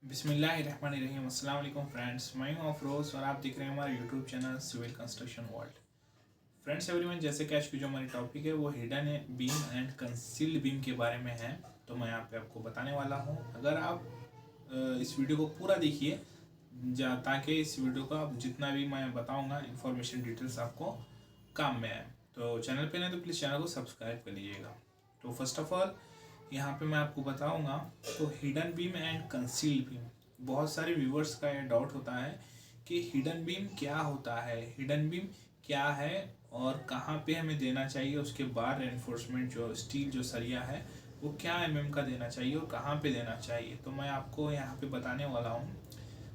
बिस्मिल्लाहिर्रहमानिर्रहीम। अस्सलाम वालेकुम फ्रेंड्स, मैं हूं अफरोज़ और आप देख रहे हैं हमारा YouTube channel civil construction world. Friends everyone, जैसे कि आज की जो हमारी टॉपिक है वो hidden beam and concealed beam के बारे में है, तो मैं यहाँ पे आपको बताने वाला हूँ। अगर आप इस वीडियो को पूरा देखिए ताकि इस वीडियो का जितना भी मैं बताऊँगा इन्फॉर्मेशन डिटेल्स आपको काम में आए। तो चैनल पे नहीं तो प्लीज़ चैनल को सब्सक्राइब कर लीजिएगा। तो फर्स्ट ऑफ ऑल यहाँ पे मैं आपको बताऊंगा तो hidden beam and concealed beam. बहुत सारे व्यूवर्स का ये डाउट होता है कि हिडन बीम क्या होता है, हिडन बीम क्या है और कहाँ पे हमें देना चाहिए, उसके बाद रेनफोर्समेंट जो स्टील जो सरिया है वो क्या एमएम का देना चाहिए और कहाँ पे देना चाहिए। तो मैं आपको यहाँ पे बताने वाला हूँ।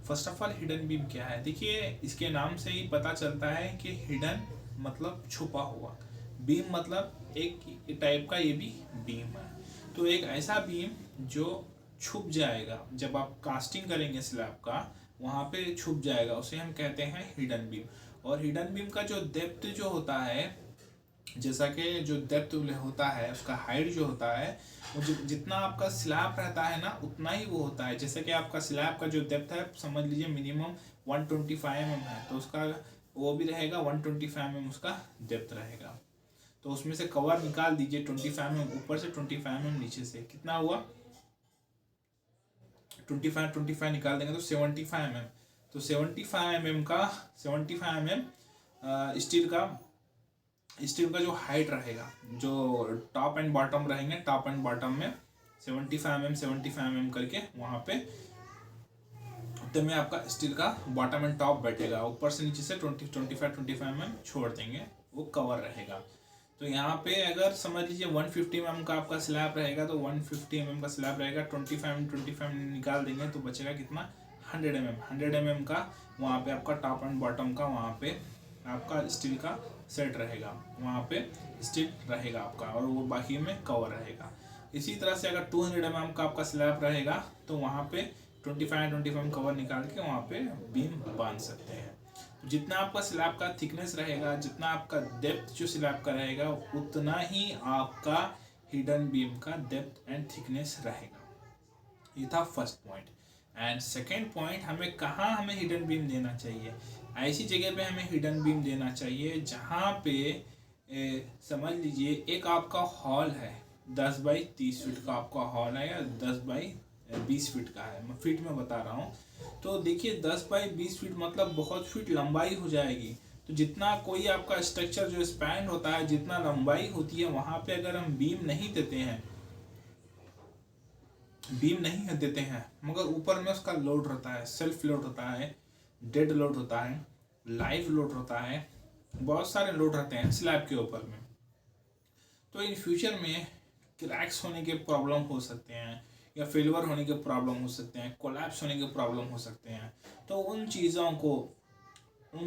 First of all hidden beam क्या है, देखिए इसके नाम से ही पता चलता है कि हिडन मतलब छुपा हुआ, बीम मतलब एक टाइप का ये भी बीम है। तो एक ऐसा बीम जो छुप जाएगा, जब आप कास्टिंग करेंगे स्लैब का वहाँ पे छुप जाएगा, उसे हम कहते हैं हिडन बीम। और हिडन बीम का जो डेप्थ जो होता है, जैसा कि जो डेप्थ होता है उसका हाइट जो होता है वो जितना आपका स्लैब रहता है ना उतना ही वो होता है। जैसे कि आपका स्लैब का जो डेप्थ है समझ लीजिए मिनिमम 125 mm है, तो उसका वो भी रहेगा 125 mm उसका डेप्थ रहेगा। तो उसमें से कवर निकाल दीजिए 25 mm ऊपर से 25 mm नीचे से, कितना हुआ 25 निकाल देंगे तो 75 mm। तो 75 mm का 75 mm स्टील का जो हाइट रहेगा, जो टॉप एंड बॉटम रहेंगे, टॉप एंड बॉटम में 75 mm करके वहाँ पे तो में आपका स्टील का बॉटम एंड टॉप बैठेगा। ऊपर से नीचे से 25 mm छोड़ देंगे, वो कवर रहेगा। तो यहाँ पे अगर समझ लीजिए 150 mm का आपका स्लैब रहेगा तो 150 mm का स्लैब रहेगा, 25 mm निकाल देंगे तो बचेगा कितना 100 mm का वहाँ पे आपका टॉप एंड बॉटम का वहाँ पे आपका स्टील का सेट रहेगा, वहाँ पे स्टील रहेगा आपका और वो बाकी में कवर रहेगा। इसी तरह से अगर 200 mm का आपका स्लैब रहेगा तो वहाँ पे 25 कवर निकाल के वहाँ पे बीम बांध सकते हैं। जितना आपका स्लैब का थिकनेस रहेगा, जितना आपका डेप्थ जो स्लैब का रहेगा उतना ही आपका हिडन बीम का डेप्थ एंड थिकनेस रहेगा। ये था first point. And second point, हमें हिडन बीम देना चाहिए। ऐसी जगह पे हमें हिडन बीम देना चाहिए जहाँ पे समझ लीजिए एक आपका हॉल है 10 बाई 30 फीट का आपका हॉल है, या 10 बाई 20 फीट का है, मैं फीट में बता रहा हूँ। तो देखिए 10 बाई 20 फीट मतलब बहुत फीट लंबाई हो जाएगी। तो जितना कोई आपका स्ट्रक्चर जो स्पैन होता है, जितना लंबाई होती है वहाँ पे अगर हम बीम नहीं देते हैं मगर ऊपर में उसका लोड रहता है, सेल्फ लोड होता है, डेड लोड होता है, लाइव लोड होता है, बहुत सारे लोड रहते हैं स्लैब के ऊपर में। तो इन फ्यूचर में क्रैक्स होने के प्रॉब्लम हो सकते हैं, या फेलियर होने के प्रॉब्लम हो सकते हैं, कोलैप्स होने के प्रॉब्लम हो सकते हैं। तो उन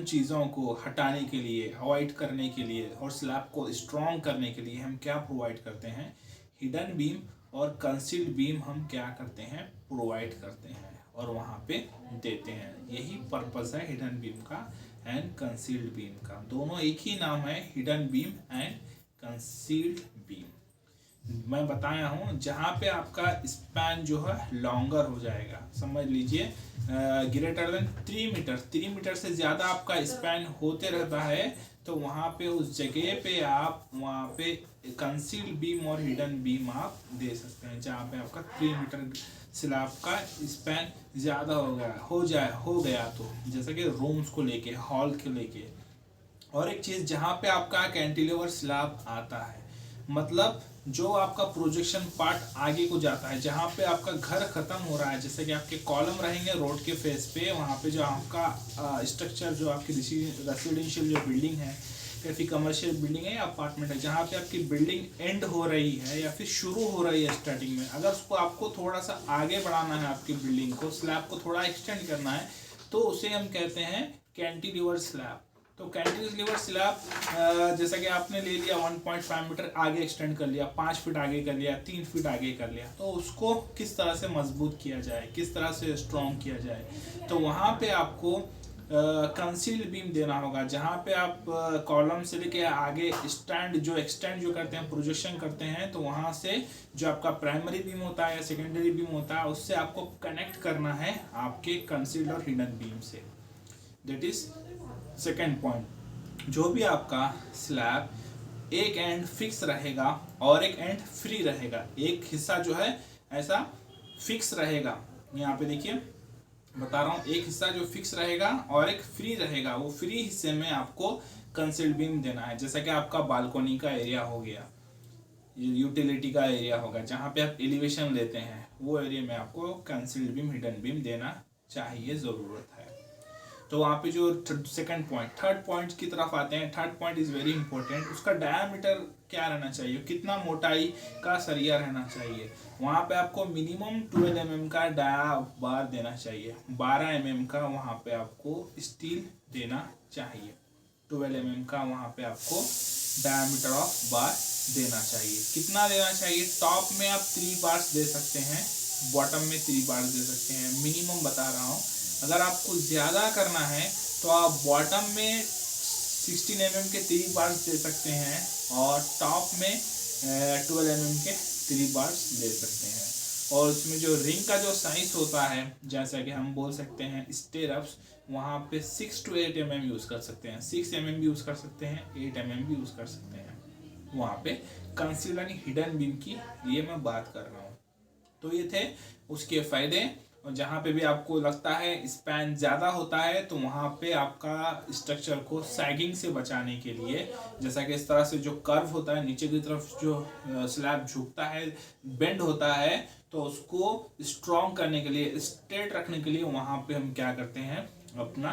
चीज़ों को हटाने के लिए, अवॉइड करने के लिए और स्लैब को स्ट्रॉन्ग करने के लिए हम क्या प्रोवाइड करते हैं, हिडन बीम और कंसील्ड बीम हम क्या करते हैं, प्रोवाइड करते हैं और वहाँ पे देते हैं। यही पर्पस है हिडन बीम का एंड कंसील्ड बीम का। दोनों एक ही नाम है, hidden beam and concealed beam. मैं बताया हूँ जहाँ पे आपका स्पैन जो है लॉन्गर हो जाएगा, समझ लीजिए ग्रेटर देन 3 मीटर से ज़्यादा आपका स्पैन होते रहता है, तो वहाँ पे उस जगह पे आप वहाँ पे कंसील्ड बीम और हिडन बीम आप दे सकते हैं। जहाँ पे आपका 3 मीटर स्लैब का स्पैन ज़्यादा हो गया तो जैसे कि रूम्स को लेके, हॉल के लेके। और एक चीज़, जहाँ पे आपका कैंटिलीवर स्लैब आता है मतलब जो आपका प्रोजेक्शन पार्ट आगे को जाता है, जहाँ पे आपका घर खत्म हो रहा है, जैसे कि आपके कॉलम रहेंगे रोड के फेस पे, वहाँ पे जो आपका स्ट्रक्चर जो आपकी रेसिडेंशियल जो बिल्डिंग है या फिर कमर्शियल बिल्डिंग है या अपार्टमेंट है, जहाँ पे आपकी बिल्डिंग एंड हो रही है या फिर शुरू हो रही है स्टार्टिंग में, अगर उसको आपको थोड़ा सा आगे बढ़ाना है, आपकी बिल्डिंग को स्लैब को थोड़ा एक्सटेंड करना है, तो उसे हम कहते हैं कैंटिलीवर स्लैब। तो कैंटिलीवर स्लैब जैसा कि आपने ले लिया 1.5 मीटर आगे एक्सटेंड कर लिया, 5 फीट आगे कर लिया, 3 फीट आगे कर लिया, तो उसको किस तरह से मजबूत किया जाए, किस तरह से स्ट्रॉन्ग किया जाए, तो वहाँ पे आपको कंसील्ड बीम देना होगा, जहाँ पे आप कॉलम से लेके आगे एक्सटेंड जो करते हैं, प्रोजेक्शन करते हैं, तो वहाँ से जो आपका प्राइमरी बीम होता है या सेकेंडरी बीम होता है उससे आपको कनेक्ट करना है आपके कंसील्ड और हिडन बीम से। That is second point. जो भी आपका स्लैब एक एंड फिक्स रहेगा और एक एंड फ्री रहेगा, एक हिस्सा जो है ऐसा फिक्स रहेगा, यहाँ पे देखिए बता रहा हूँ, एक हिस्सा जो फिक्स रहेगा और एक फ्री रहेगा, वो फ्री हिस्से में आपको कंसील्ड बीम देना है। जैसा कि आपका बालकोनी का एरिया हो गया, यूटिलिटी का एरिया होगा, जहाँ पे आप एलिवेशन लेते हैं, वो एरिया में आपको कंसील्ड बीम हिडन बीम देना चाहिए, ज़रूरत है। तो वहाँ पे जो सेकंड पॉइंट, थर्ड पॉइंट की तरफ आते हैं। Third point is very important. उसका डायामीटर क्या रहना चाहिए, कितना मोटाई का सरिया रहना चाहिए। वहाँ पे आपको मिनिमम 12 mm का डाया बार देना चाहिए, 12 mm का वहाँ पे आपको स्टील देना चाहिए, 12 mm का वहाँ पे आपको डायामीटर ऑफ बार देना चाहिए। कितना देना चाहिए, टॉप में आप 3 बार्स दे सकते हैं, बॉटम में 3 बार्स दे सकते हैं, मिनिमम बता रहा हूँ। अगर आपको ज़्यादा करना है तो आप बॉटम में 16 mm के 3 बार्स दे सकते हैं और टॉप में 12 mm के 3 बार्स दे सकते हैं। और उसमें जो रिंग का जो साइज होता है, जैसा कि हम बोल सकते हैं स्टेरअप्स, वहाँ पे 6 to 8 mm यूज़ कर सकते हैं, 6 mm भी यूज़ कर सकते हैं, 8 mm भी यूज़ कर सकते हैं। वहाँ पे कंसील्ड यानी हिडन बीम की लिए मैं बात कर रहा हूँ। तो ये थे उसके फ़ायदे। और जहाँ पे भी आपको लगता है स्पैन ज़्यादा होता है तो वहाँ पे आपका स्ट्रक्चर को सैगिंग से बचाने के लिए, जैसा कि इस तरह से जो कर्व होता है नीचे की तरफ, जो स्लैब झुकता है, बेंड होता है, तो उसको स्ट्रॉन्ग करने के लिए, स्ट्रेट रखने के लिए वहाँ पे हम क्या करते हैं, अपना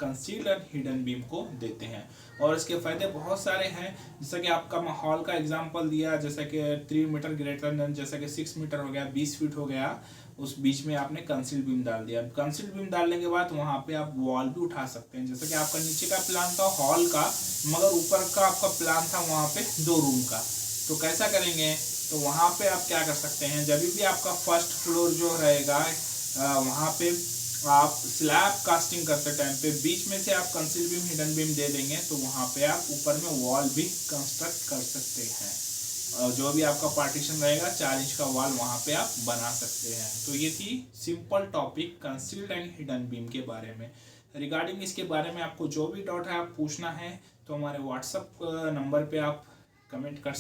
कंसील्ड एंड हिडन बीम को देते हैं। और इसके फ़ायदे बहुत सारे हैं, जैसा कि आपका हॉल का एग्जांपल दिया, जैसा कि 3 मीटर ग्रेटर देन, जैसा कि 6 मीटर हो गया, 20 फीट हो गया, उस बीच में आपने कंसील्ड बीम डाल दिया। कंसील्ड बीम डालने के बाद वहाँ पे आप वॉल भी उठा सकते हैं। जैसा कि आपका नीचे का प्लान था हॉल का, मगर ऊपर का आपका प्लान था वहाँ पे 2 रूम का, तो कैसा करेंगे, तो वहाँ पे आप क्या कर सकते हैं, जब भी आपका फर्स्ट फ्लोर जो रहेगा वहाँ पे आप स्लैब कास्टिंग करते टाइम पे बीच में से आप कंसील्ड बीम हिडन बीम दे देंगे, तो वहाँ पे आप ऊपर में वॉल भी कंस्ट्रक्ट कर सकते हैं। जो भी आपका पार्टीशन रहेगा 4 इंच का वॉल वहाँ पे आप बना सकते हैं। तो ये थी simple topic concealed and hidden beam के बारे में। रिगार्डिंग इसके बारे में आपको जो भी डाउट है आप पूछना है तो हमारे व्हाट्सअप नंबर पे आप कमेंट कर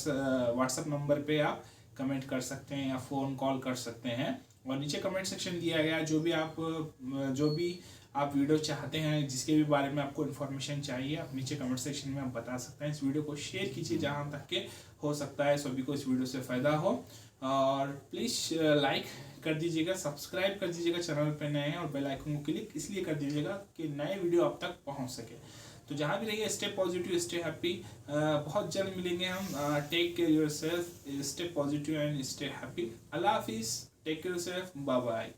सकते हैं या फ़ोन कॉल कर सकते हैं। और नीचे कमेंट सेक्शन दिया गया, जो भी आप वीडियो चाहते हैं, जिसके भी बारे में आपको इन्फॉर्मेशन चाहिए, आप नीचे कमेंट सेक्शन में आप बता सकते हैं। इस वीडियो को शेयर कीजिए जहां तक के हो सकता है सभी को इस वीडियो से फ़ायदा हो। और प्लीज़ लाइक कर दीजिएगा, सब्सक्राइब कर दीजिएगा चैनल पे नए हैं, और बेल आइकन को क्लिक इसलिए कर दीजिएगा कि नए वीडियो आप तक पहुँच सके। तो जहाँ भी रहिए, स्टे पॉजिटिव, स्टे हैप्पी। बहुत जल्द मिलेंगे हम। Take care yourself, stay positive and stay happy. अल्लाह हाफिज़, take care yourself, bye bye.